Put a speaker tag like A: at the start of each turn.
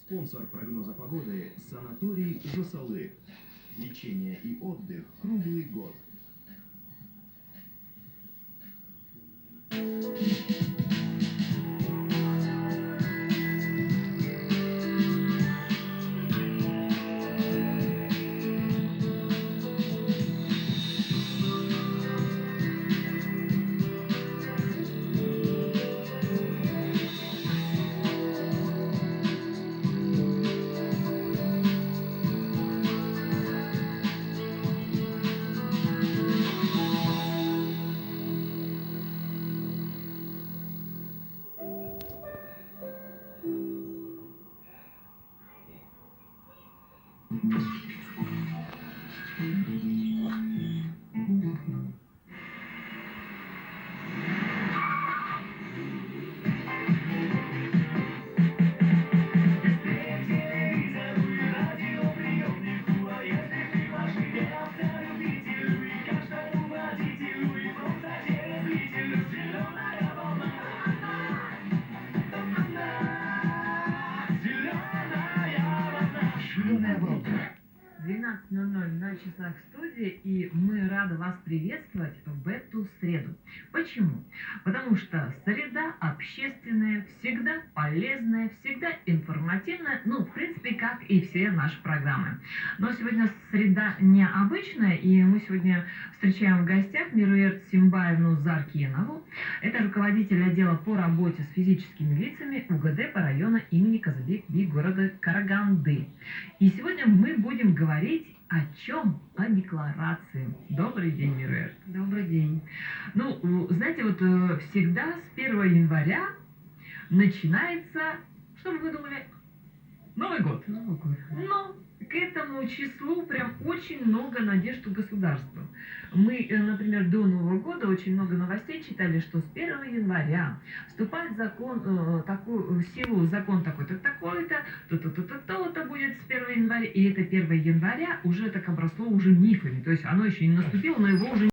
A: Спонсор прогноза погоды – санаторий «Жосалы». Лечение и отдых круглый год.
B: Зеленая волна. 12:00 на часах студии, и мы рады вас приветствовать в эту среду. Почему? Потому что среда общественная, всегда полезная, всегда информативная, в принципе, как и все наши программы. Но сегодня среда необычная, и мы сегодня встречаем в гостях Мируэрт Симбаевну Заркинову. Это руководитель отдела по работе с физическими лицами УГД по району имени Казыбек-Би города Караганды. И сегодня мы будем говорить о чем? О декларации. Добрый день, Мируэрт.
C: Добрый день.
B: Знаете, всегда с 1 января начинается, что бы вы думали, Новый год.
C: Новый год.
B: Но к этому числу прям очень много надежд у государства. Мы, например, до Нового года очень много новостей читали, что с 1 января вступает закон, в силу закон такой-то, такой-то, то-то будет с 1 января. И это 1 января уже так обросло уже мифами. То есть оно еще не наступило, но его уже